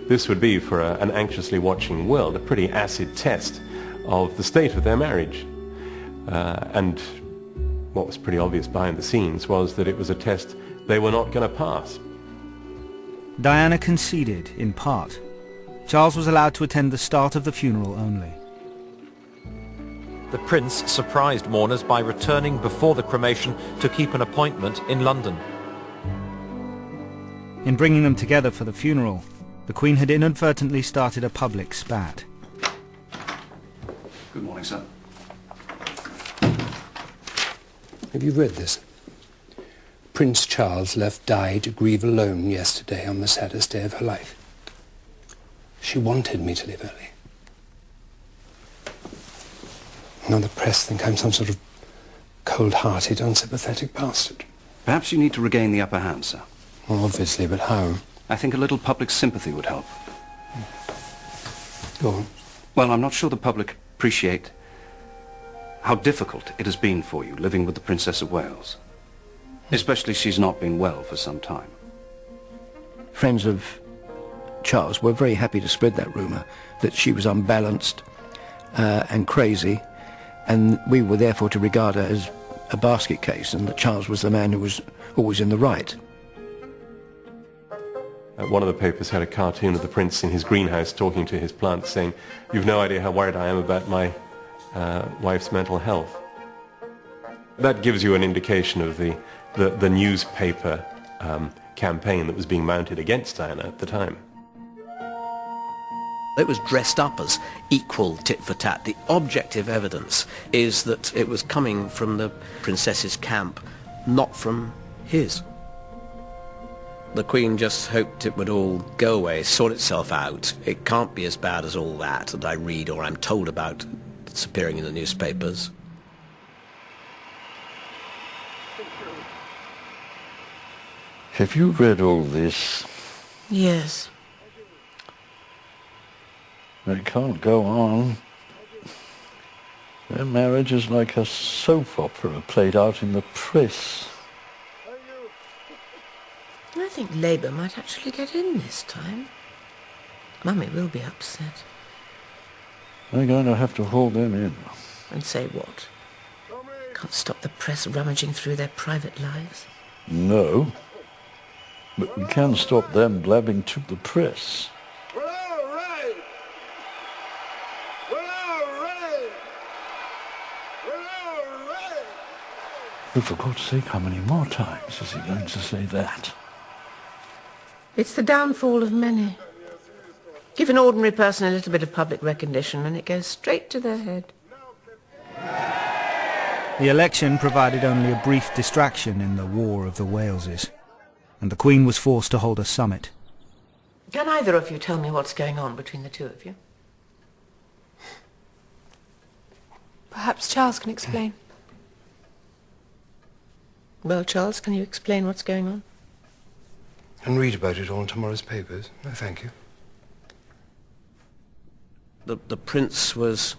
This would be, for an anxiously watching world, a pretty acid test of the state of their marriage. And what was pretty obvious behind the scenes was that it was a test they were not going to pass. Diana conceded, in part. Charles was allowed to attend the start of the funeral only. The prince surprised mourners by returning before the cremation to keep an appointment in London. In bringing them together for the funeral, the Queen had inadvertently started a public spat. Good morning, sir. Have you read this? Prince Charles left Di to grieve alone yesterday on the saddest day of her life. She wanted me to leave early. Now the press think I'm some sort of cold-hearted, unsympathetic bastard. Perhaps you need to regain the upper hand, sir. Well, obviously, but how? I think a little public sympathy would help. Go on. Well, I'm not sure the public appreciate how difficult it has been for you living with the Princess of Wales. Especially she's not been well for some time. Friends of Charles were very happy to spread that rumour that she was unbalanced and crazy, and we were therefore to regard her as a basket case, and that Charles was the man who was always in the right. One of the papers had a cartoon of the prince in his greenhouse talking to his plants, saying, "You've no idea how worried I am about my wife's mental health." That gives you an indication of the newspaper campaign that was being mounted against Diana at the time. It was dressed up as equal tit for tat. The objective evidence is that it was coming from the princess's camp, not from his. The Queen just hoped it would all go away, sort itself out. It can't be as bad as all that I read or I'm told about that's appearing in the newspapers. Have you read all this? Yes. It can't go on. Their marriage is like a soap opera played out in the press. I think Labour might actually get in this time. Mummy will be upset. They're going to have to haul them in. And say what? Can't stop the press rummaging through their private lives? No. But we can stop them blabbing to the press. But for God's sake, how many more times is he going to say that? It's the downfall of many. Give an ordinary person a little bit of public recognition and it goes straight to their head. The election provided only a brief distraction in the War of the Waleses, and the Queen was forced to hold a summit. Can either of you tell me what's going on between the two of you? Perhaps Charles can explain. Well, Charles, can you explain what's going on? And read about it all in tomorrow's papers. No, thank you. The prince was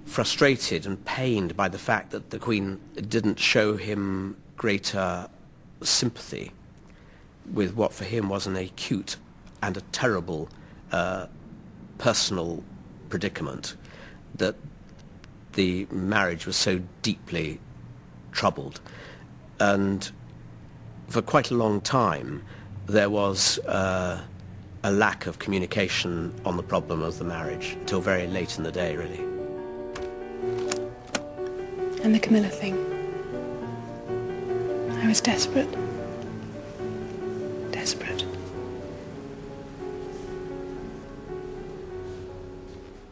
frustrated and pained by the fact that the Queen didn't show him greater sympathy with what for him was an acute and a terrible personal predicament, that the marriage was so deeply troubled. And for quite a long time there was a lack of communication on the problem of the marriage until very late in the day, really. And the Camilla thing. I was desperate. Desperate.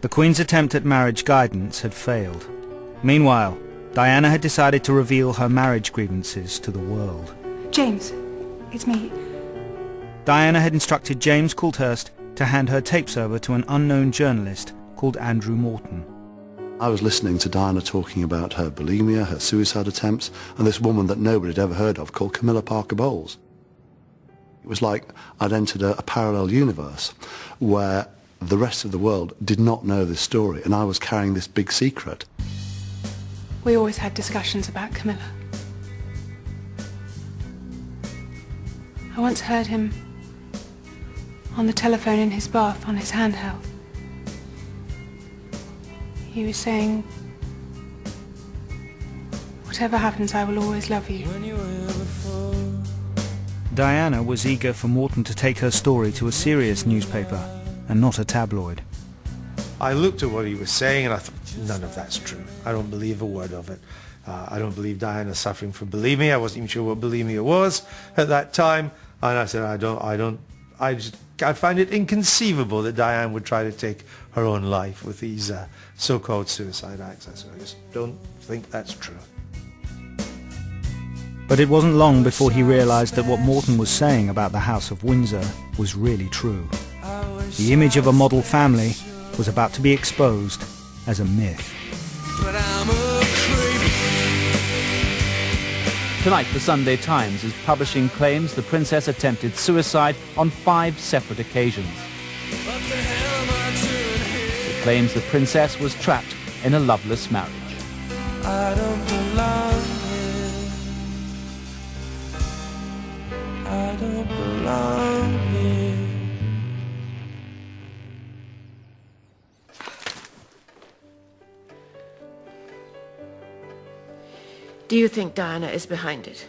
The Queen's attempt at marriage guidance had failed. Meanwhile, Diana had decided to reveal her marriage grievances to the world. James, it's me. Diana had instructed James Coulthurst to hand her tapes over to an unknown journalist called Andrew Morton. I was listening to Diana talking about her bulimia, her suicide attempts, and this woman that nobody had ever heard of called Camilla Parker Bowles. It was like I'd entered a parallel universe where the rest of the world did not know this story, and I was carrying this big secret. We always had discussions about Camilla. I once heard him on the telephone in his bath on his handheld. He was saying, "Whatever happens, I will always love you." Diana was eager for Morton to take her story to a serious newspaper and not a tabloid. I looked at what he was saying and I thought, none of that's true. I don't believe a word of it. I don't believe Diana's suffering from bulimia. I wasn't even sure what bulimia was at that time. And I said, I find it inconceivable that Diane would try to take her own life with these so-called suicide acts. I said, I just don't think that's true. But it wasn't long before he realized that what Morton was saying about the House of Windsor was really true. The image of a model family was about to be exposed as a myth. Tonight, the Sunday Times is publishing claims the princess attempted suicide on 5 separate occasions. It claims the princess was trapped in a loveless marriage. I don't belong here. I don't belong here. Do you think Diana is behind it?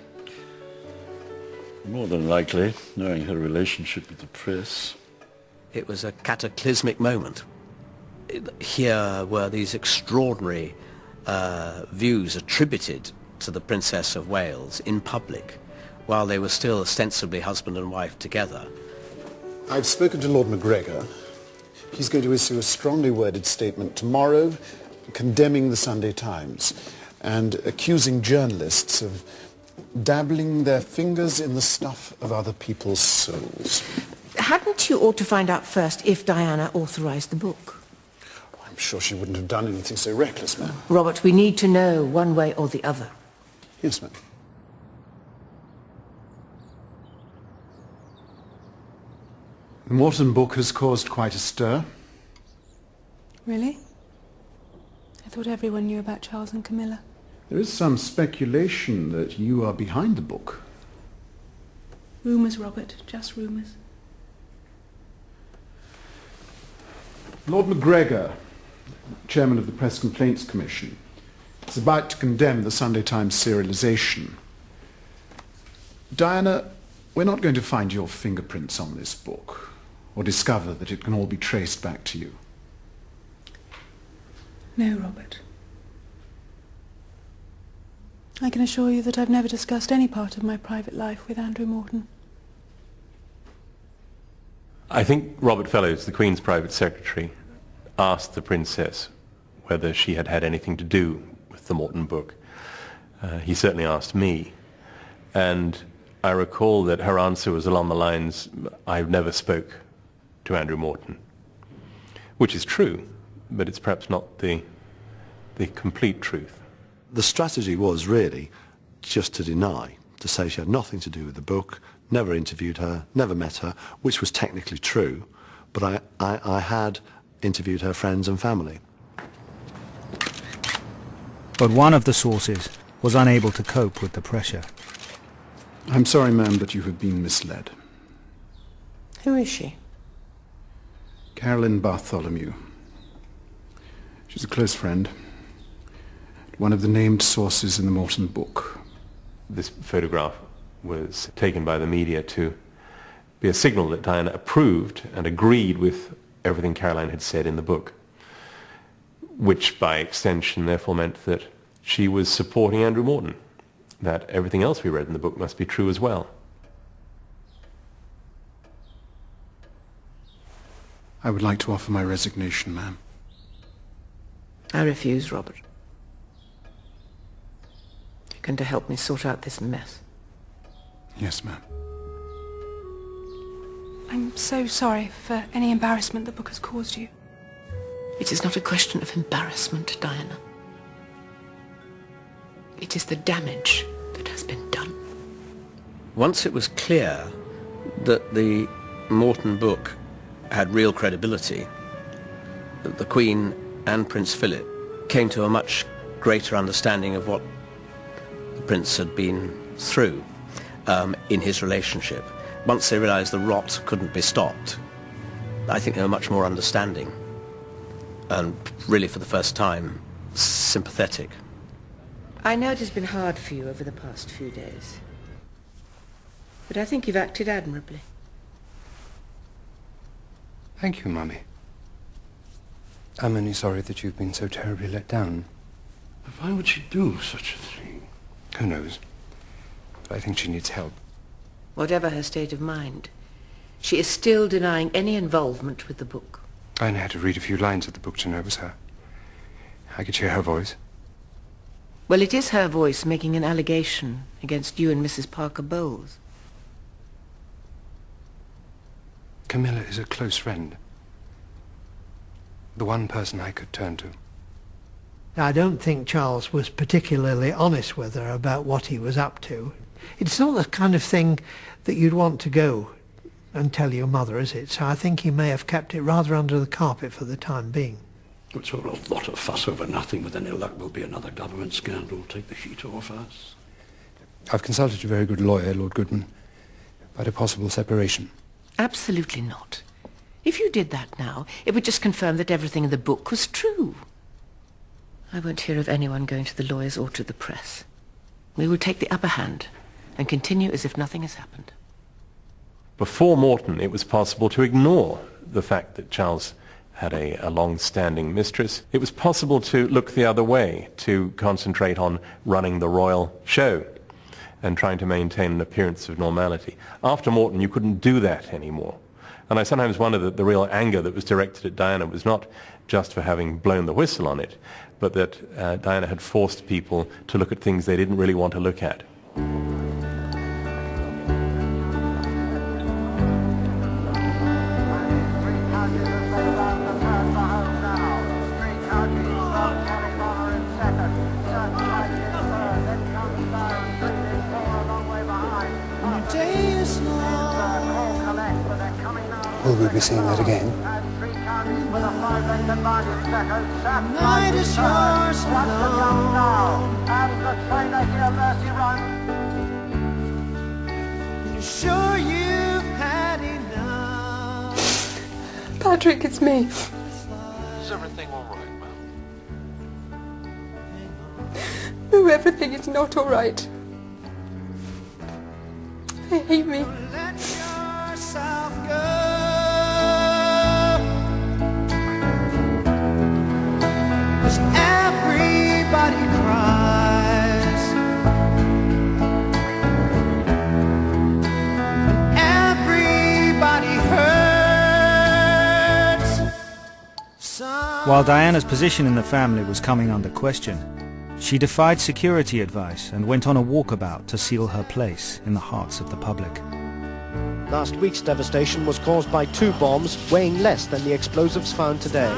More than likely, knowing her relationship with the press. It was a cataclysmic moment. Here were these extraordinary views attributed to the Princess of Wales in public, while they were still ostensibly husband and wife together. I've spoken to Lord Macgregor. He's going to issue a strongly worded statement tomorrow condemning the Sunday Times and accusing journalists of dabbling their fingers in the stuff of other people's souls. Hadn't you ought to find out first if Diana authorised the book? I'm sure she wouldn't have done anything so reckless, ma'am. Robert, we need to know one way or the other. Yes, ma'am. The Morton book has caused quite a stir. Really? I thought everyone knew about Charles and Camilla. There is some speculation that you are behind the book. Rumours, Robert, just rumours. Lord Macgregor, chairman of the Press Complaints Commission, is about to condemn the Sunday Times serialisation. Diana, we're not going to find your fingerprints on this book, or discover that it can all be traced back to you. No, Robert. I can assure you that I've never discussed any part of my private life with Andrew Morton. I think Robert Fellows, the Queen's private secretary, asked the princess whether she had had anything to do with the Morton book. He certainly asked me, and I recall that her answer was along the lines, "I never spoke to Andrew Morton," which is true, but it's perhaps not the complete truth. The strategy was really just to deny, to say she had nothing to do with the book, never interviewed her, never met her, which was technically true, but I had interviewed her friends and family. But one of the sources was unable to cope with the pressure. I'm sorry, ma'am, but you have been misled. Who is she? Carolyn Bartholomew. She's a close friend. One of the named sources in the Morton book. This photograph was taken by the media to be a signal that Diana approved and agreed with everything Caroline had said in the book, which by extension therefore meant that she was supporting Andrew Morton, that everything else we read in the book must be true as well. I would like to offer my resignation, ma'am. I refuse, Robert. You're going to help me sort out this mess. Yes, ma'am. I'm so sorry for any embarrassment the book has caused you. It is not a question of embarrassment, Diana. It is the damage that has been done. Once it was clear that the Morton book had real credibility, that the Queen and Prince Philip came to a much greater understanding of what the Prince had been through in his relationship. Once they realised the rot couldn't be stopped, I think they were much more understanding and really for the first time sympathetic. I know it has been hard for you over the past few days, but I think you've acted admirably. Thank you, Mummy. I'm only sorry that you've been so terribly let down. But why would she do such a thing? Who knows? But I think she needs help. Whatever her state of mind, she is still denying any involvement with the book. I only had to read a few lines of the book to know it was her. I could hear her voice. Well, it is her voice making an allegation against you and Mrs. Parker Bowles. Camilla is a close friend. The one person I could turn to. I don't think Charles was particularly honest with her about what he was up to. It's not the kind of thing that you'd want to go and tell your mother, is it? So I think he may have kept it rather under the carpet for the time being. It's all a lot of fuss over nothing. With any luck, there'll be another government scandal. Take the heat off us. I've consulted a very good lawyer, Lord Goodman, about a possible separation. Absolutely not. If you did that now, it would just confirm that everything in the book was true. I won't hear of anyone going to the lawyers or to the press. We will take the upper hand and continue as if nothing has happened. Before Morton, it was possible to ignore the fact that Charles had a long-standing mistress. It was possible to look the other way, to concentrate on running the royal show and trying to maintain an appearance of normality. After Morton, you couldn't do that anymore. And I sometimes wonder that the real anger that was directed at Diana was not just for having blown the whistle on it, but that Diana had forced people to look at things they didn't really want to look at. Will we be seeing that again? Night is yours alone. You sure you've had enough? Patrick, it's me. Is everything all right, ma'am? No, everything is not all right. They hate me. Let yourself go. Everybody cries. Everybody hurts. While Diana's position in the family was coming under question, she defied security advice and went on a walkabout to seal her place in the hearts of the public. Last week's devastation was caused by 2 bombs weighing less than the explosives found today.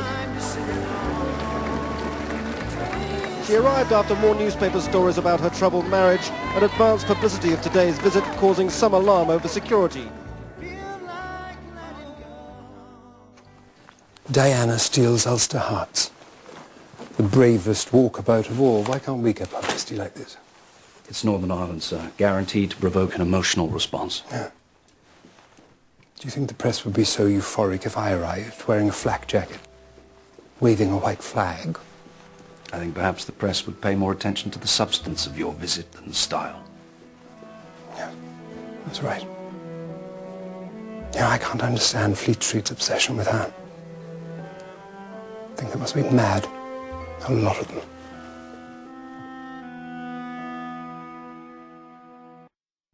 She arrived after more newspaper stories about her troubled marriage and advanced publicity of today's visit causing some alarm over security. Diana steals Ulster hearts. The bravest walkabout of all. Why can't we get publicity like this? It's Northern Ireland, sir. Guaranteed to provoke an emotional response. Yeah. Do you think the press would be so euphoric if I arrived wearing a flak jacket, waving a white flag? I think perhaps the press would pay more attention to the substance of your visit than the style. Yeah, that's right. Yeah, I can't understand Fleet Street's obsession with her. I think they must be mad. A lot of them.